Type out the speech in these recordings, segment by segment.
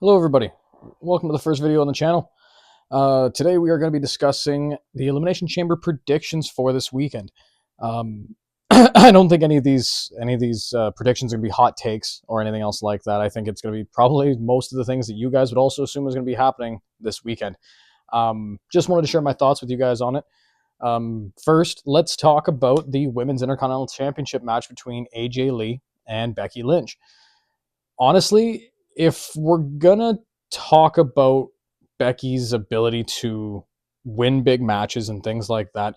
Hello everybody, welcome to the first video on the channel. Today we are going to be discussing the Elimination Chamber predictions for this weekend. I don't think any of these predictions are going to be hot takes or anything else like that. I think it's going to be probably most of the things that you guys would also assume is going to be happening this weekend. Just wanted to share my thoughts with you guys on it. First, let's talk about the Women's Intercontinental Championship match between AJ Lee and Becky Lynch. Honestly, if we're gonna talk about Becky's ability to win big matches and things like that,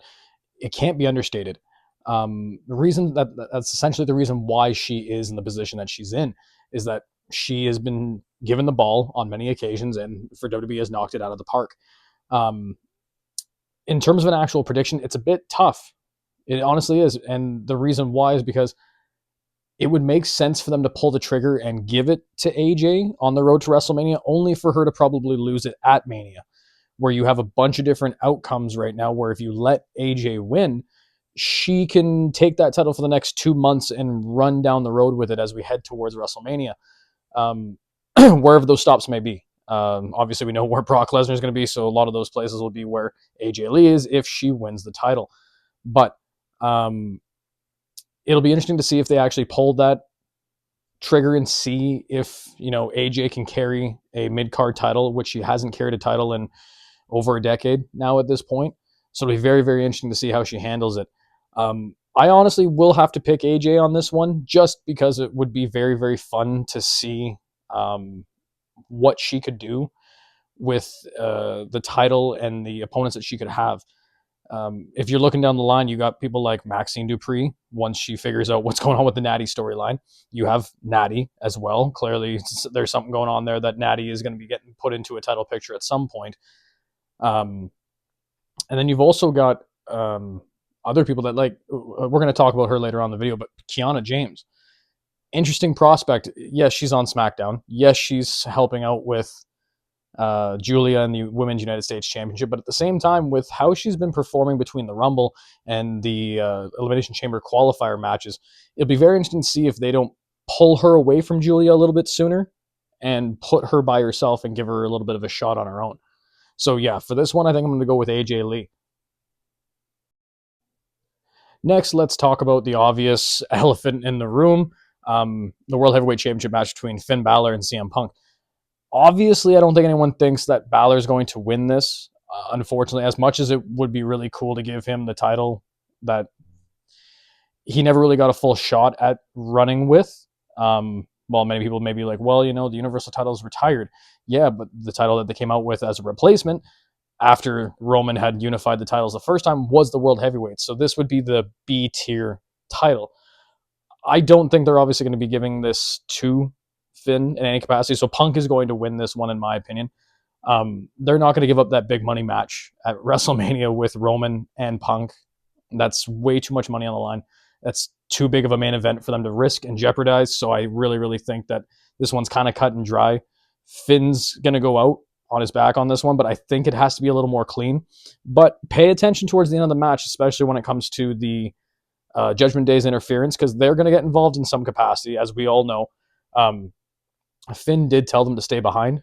it can't be understated. The reason that's essentially the reason why she is in the position that she's in is that she has been given the ball on many occasions, and for WWE has knocked it out of the park. Um, in terms of an actual prediction, it's a bit tough. It honestly is, and the reason why is because it would make sense for them to pull the trigger and give it to AJ on the road to WrestleMania, only for her to probably lose it at Mania, where you have a bunch of different outcomes right now, where if you let AJ win, she can take that title for the next 2 months and run down the road with it as we head towards WrestleMania, wherever those stops may be. Obviously, we know where Brock Lesnar is going to be, so a lot of those places will be where AJ Lee is if she wins the title. But it'll be interesting to see if they actually pulled that trigger and see if, AJ can carry a mid-card title, which she hasn't carried a title in over a decade now at this point. So it'll be very, very interesting to see how she handles it. I honestly will have to pick AJ on this one just because it would be very, very fun to see what she could do with the title and the opponents that she could have. If you're looking down the line, you got people like Maxine Dupree. Once she figures out what's going on with the Natty storyline, you have Natty as well. Clearly, there's something going on there that Natty is going to be getting put into a title picture at some point. And then you've also got other people that, like, we're going to talk about her later on in the video, but Kiana James, interesting prospect. Yes, she's on SmackDown. Yes, she's helping out with Julia in the Women's United States Championship, but at the same time, with how she's been performing between the Rumble and the Elimination Chamber qualifier matches, it'll be very interesting to see if they don't pull her away from Julia a little bit sooner and put her by herself and give her a little bit of a shot on her own. So yeah, for this one, I think I'm going to go with AJ Lee. Next, let's talk about the obvious elephant in the room, the World Heavyweight Championship match between Finn Balor and CM Punk. Obviously, I don't think anyone thinks that Balor is going to win this. Unfortunately, as much as it would be really cool to give him the title that he never really got a full shot at running with. Well, many people may be like, well, the Universal title is retired. Yeah, but the title that they came out with as a replacement after Roman had unified the titles the first time was the World Heavyweight. So this would be the B tier title. I don't think they're obviously going to be giving this to Finn in any capacity. So Punk is going to win this one, in my opinion. They're not going to give up that big money match at WrestleMania with Roman and Punk. That's way too much money on the line. That's too big of a main event for them to risk and jeopardize. So I really, really think that this one's kind of cut and dry. Finn's going to go out on his back on this one, but I think it has to be a little more clean. But pay attention towards the end of the match, especially when it comes to the Judgment Day's interference, because they're going to get involved in some capacity, as we all know. Finn did tell them to stay behind,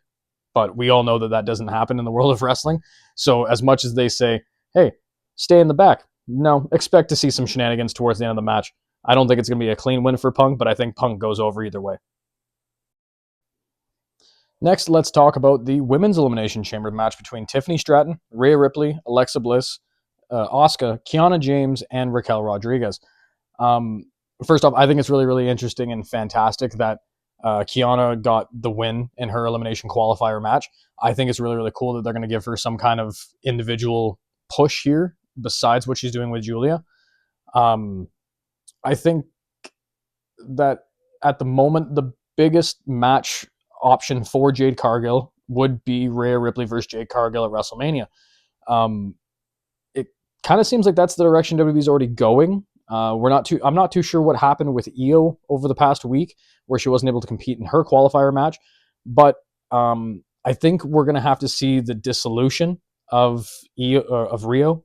but we all know that doesn't happen in the world of wrestling. So as much as they say, hey, stay in the back, no, expect to see some shenanigans towards the end of the match. I don't think it's going to be a clean win for Punk, but I think Punk goes over either way. Next, let's talk about the Women's Elimination Chamber match between Tiffany Stratton, Rhea Ripley, Alexa Bliss, Asuka, Kiana James, and Raquel Rodriguez. First off, I think it's really, really interesting and fantastic that Kiana got the win in her elimination qualifier match. I think it's really, really cool that they're going to give her some kind of individual push here besides what she's doing with Julia. I think that at the moment, the biggest match option for Jade Cargill would be Rhea Ripley versus Jade Cargill at WrestleMania. It kind of seems like that's the direction WWE's already going. I'm not too sure what happened with Io over the past week, where she wasn't able to compete in her qualifier match. But I think we're going to have to see the dissolution of Rio,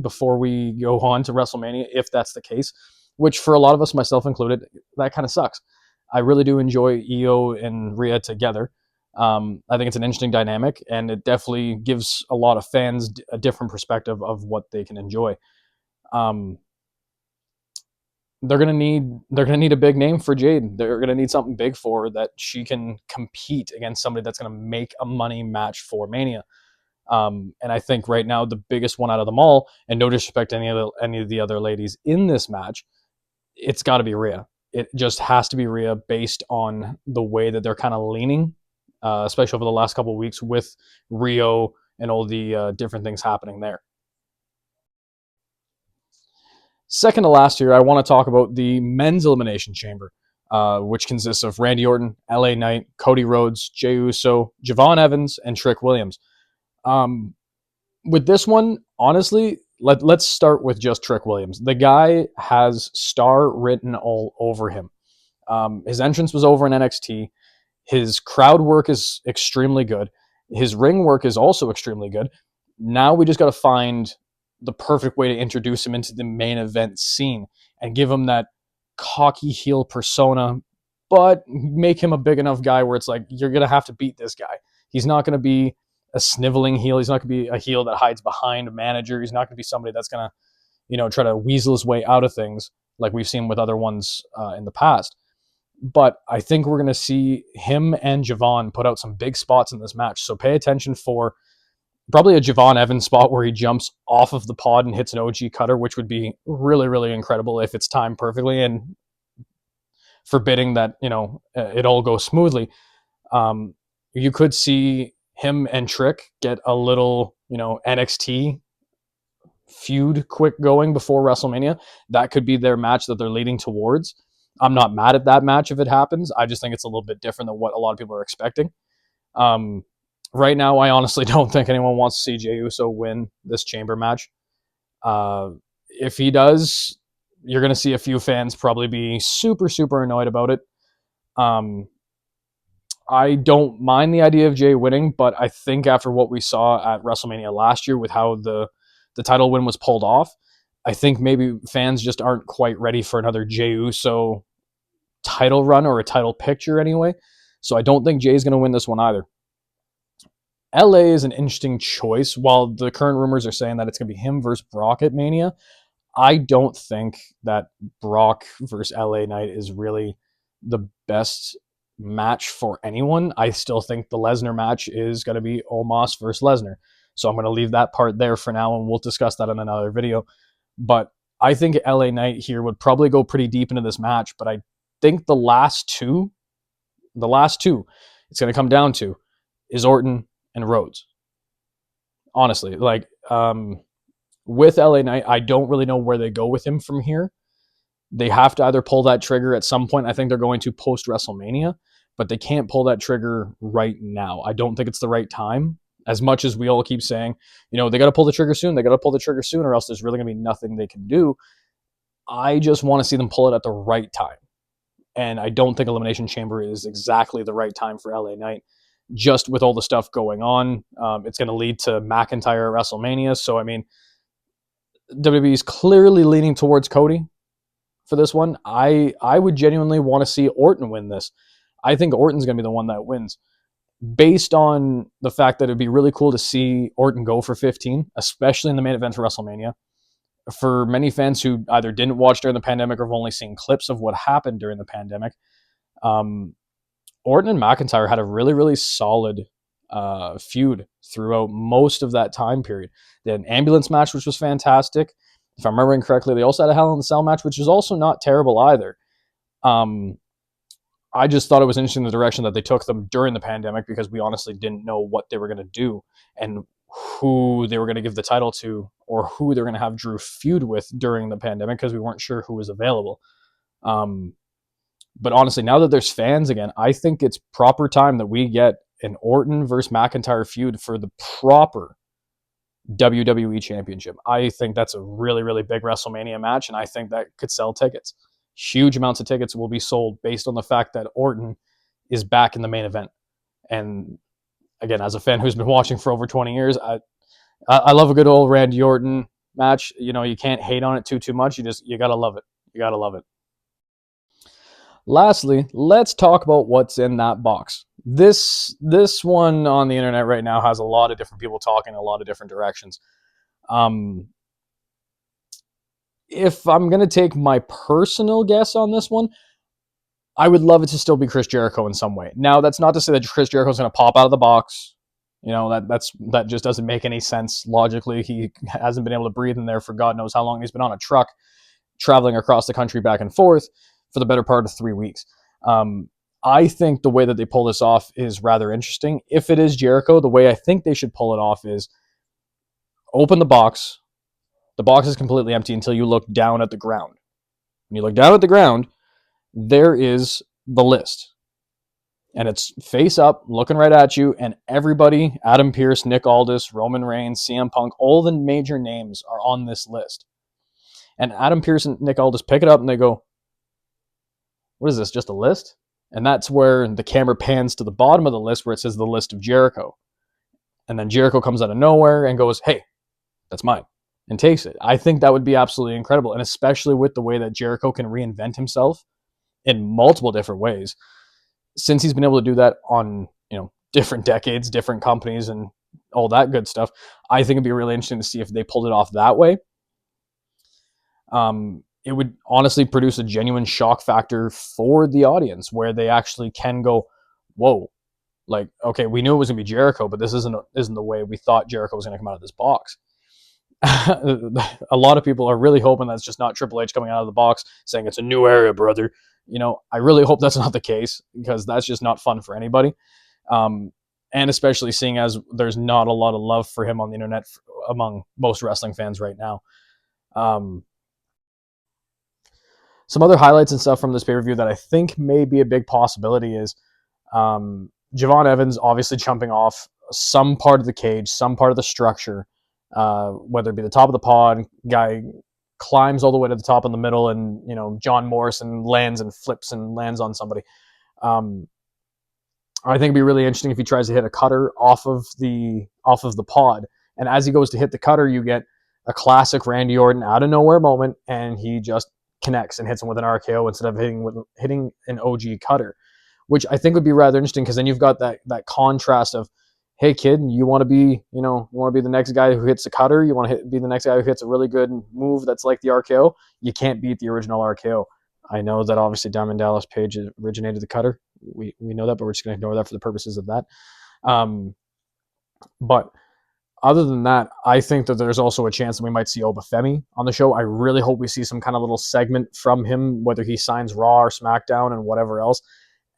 before we go on to WrestleMania, if that's the case, which for a lot of us, myself included, that kind of sucks. I really do enjoy Io and Rhea together. I think it's an interesting dynamic, and it definitely gives a lot of fans a different perspective of what they can enjoy. Um, they're gonna need a big name for Jade. They're gonna need something big for her that she can compete against somebody that's gonna make a money match for Mania. And I think right now the biggest one out of them all, and no disrespect to any of the other ladies in this match, it's got to be Rhea. It just has to be Rhea based on the way that they're kind of leaning, especially over the last couple of weeks with Rio and all the different things happening there. Second to last here, I want to talk about the men's elimination chamber, which consists of Randy Orton, LA Knight, Cody Rhodes, Jey Uso, Javon Evans, and Trick Williams. Um, with this one, honestly, let's start with just Trick Williams. The guy has star written all over him. His entrance was over in NXT. His crowd work is extremely good. His ring work is also extremely good. Now we just got to find the perfect way to introduce him into the main event scene and give him that cocky heel persona, but make him a big enough guy where it's like, you're going to have to beat this guy. He's not going to be a sniveling heel. He's not going to be a heel that hides behind a manager. He's not going to be somebody that's going to, try to weasel his way out of things like we've seen with other ones in the past. But I think we're going to see him and Javon put out some big spots in this match. So pay attention for probably a Javon Evans spot where he jumps off of the pod and hits an OG cutter, which would be really, really incredible if it's timed perfectly, and forbidding that, it all goes smoothly. You could see him and Trick get a little, NXT feud quick going before WrestleMania. That could be their match that they're leading towards. I'm not mad at that match if it happens. I just think it's a little bit different than what a lot of people are expecting. Right now, I honestly don't think anyone wants to see Jey Uso win this chamber match. If he does, you're going to see a few fans probably be super, super annoyed about it. I don't mind the idea of Jey winning, but I think after what we saw at WrestleMania last year with how the title win was pulled off, I think maybe fans just aren't quite ready for another Jey Uso title run or a title picture anyway. So I don't think Jay's going to win this one either. LA is an interesting choice. While the current rumors are saying that it's going to be him versus Brock at Mania, I don't think that Brock versus LA Knight is really the best match for anyone. I still think the Lesnar match is going to be Omos versus Lesnar. So I'm going to leave that part there for now, and we'll discuss that in another video. But I think LA Knight here would probably go pretty deep into this match, but I think the last two it's going to come down to is Orton and Rhodes. Honestly, with LA Knight, I don't really know where they go with him from here. They have to either pull that trigger at some point. I think they're going to post WrestleMania, but they can't pull that trigger right now. I don't think it's the right time. As much as we all keep saying, they got to pull the trigger soon. They got to pull the trigger soon, or else there's really going to be nothing they can do. I just want to see them pull it at the right time. And I don't think Elimination Chamber is exactly the right time for LA Knight. Just with all the stuff going on, it's going to lead to McIntyre at WrestleMania. So, WWE is clearly leaning towards Cody for this one. I would genuinely want to see Orton win this. I think Orton's going to be the one that wins, based on the fact that it'd be really cool to see Orton go for 15, especially in the main event for WrestleMania. For many fans who either didn't watch during the pandemic or have only seen clips of what happened during the pandemic, Orton and McIntyre had a really, really solid feud throughout most of that time period. They had an ambulance match, which was fantastic. If I'm remembering correctly, they also had a Hell in a Cell match, which was also not terrible either. I just thought it was interesting the direction that they took them during the pandemic, because we honestly didn't know what they were going to do and who they were going to give the title to, or who they're going to have Drew feud with during the pandemic, because we weren't sure who was available. But honestly, now that there's fans again, I think it's proper time that we get an Orton versus McIntyre feud for the proper WWE Championship. I think that's a really, really big WrestleMania match, and I think that could sell tickets. Huge amounts of tickets will be sold based on the fact that Orton is back in the main event. And again, as a fan who's been watching for over 20 years, I love a good old Randy Orton match. You can't hate on it too much. You gotta love it. You gotta love it. Lastly, let's talk about what's in that box. This one on the internet right now has a lot of different people talking in a lot of different directions. Um, if I'm gonna take my personal guess on this one, I would love it to still be Chris Jericho in some way. Now, that's not to say that Chris Jericho's going to pop out of the box. You know, that just doesn't make any sense logically. He hasn't been able to breathe in there for God knows how long. He's been on a truck traveling across the country back and forth for the better part of 3 weeks. I think the way that they pull this off is rather interesting. If it is Jericho, the way I think they should pull it off is open the box. The box is completely empty until you look down at the ground. When you look down at the ground, there is the list. And it's face up, looking right at you, and everybody, Adam Pearce, Nick Aldis, Roman Reigns, CM Punk, all the major names are on this list. And Adam Pearce and Nick Aldis pick it up and they go, what is this, just a list? And that's where the camera pans to the bottom of the list where it says the list of Jericho. And then Jericho comes out of nowhere and goes, hey, that's mine, and takes it. I think that would be absolutely incredible, and especially with the way that Jericho can reinvent himself in multiple different ways. Since he's been able to do that on, different decades, different companies, and all that good stuff, I think it'd be really interesting to see if they pulled it off that way. It would honestly produce a genuine shock factor for the audience where they actually can go, whoa, like, okay, we knew it was going to be Jericho, but this isn't the way we thought Jericho was going to come out of this box. A lot of people are really hoping that's just not Triple H coming out of the box saying it's a new era, brother. I really hope that's not the case, because that's just not fun for anybody. And especially seeing as there's not a lot of love for him on the internet among most wrestling fans right now. Some other highlights and stuff from this pay-per-view that I think may be a big possibility is Javon Evans obviously jumping off some part of the cage, some part of the structure, whether it be the top of the pod, guy climbs all the way to the top in the middle, and John Morrison lands and flips and lands on somebody. I think it'd be really interesting if he tries to hit a cutter off of the pod, and as he goes to hit the cutter, you get a classic Randy Orton out of nowhere moment, and he just connects and hits him with an RKO instead of hitting an OG cutter, which I think would be rather interesting, because then you've got that contrast of, hey kid, you want to be the next guy who hits a cutter, you want to be the next guy who hits a really good move that's like the RKO. You can't beat the original RKO. I know that obviously Diamond Dallas Page originated the cutter. We know that, but we're just going to ignore that for the purposes of that. But other than that, I think that there's also a chance that we might see Obafemi on the show. I really hope we see some kind of little segment from him, whether he signs Raw or SmackDown and whatever else.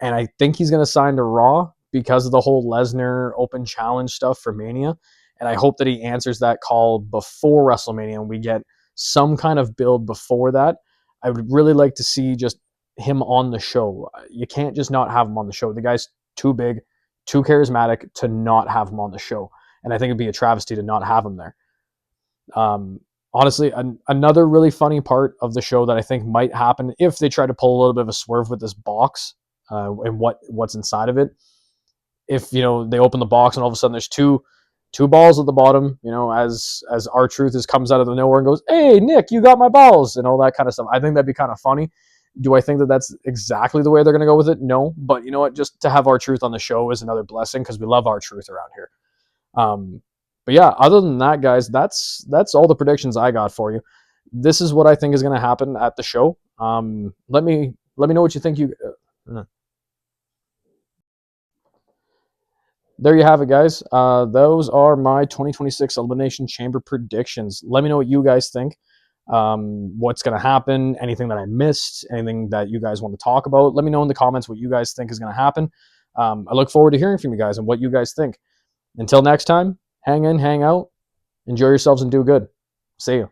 And I think he's going to sign to Raw because of the whole Lesnar open challenge stuff for Mania. And I hope that he answers that call before WrestleMania and we get some kind of build before that. I would really like to see just him on the show. You can't just not have him on the show. The guy's too big, too charismatic to not have him on the show. And I think it'd be a travesty to not have him there. Honestly, another really funny part of the show that I think might happen if they try to pull a little bit of a swerve with this box and what's inside of it. If they open the box and all of a sudden there's two balls at the bottom, as R-Truth comes out of the nowhere and goes, "Hey Nick, you got my balls," and all that kind of stuff. I think that'd be kind of funny. Do I think that that's exactly the way they're going to go with it? No, but you know what? Just to have R-Truth on the show is another blessing, because we love R-Truth around here. But yeah, other than that, guys, that's all the predictions I got for you. This is what I think is going to happen at the show. Let me know what you think. There you have it, guys. Those are my 2026 Elimination Chamber predictions. Let me know what you guys think. What's going to happen, anything that I missed, anything that you guys want to talk about. Let me know in the comments what you guys think is going to happen. I look forward to hearing from you guys and what you guys think. Until next time, hang in, hang out, enjoy yourselves, and do good. See you.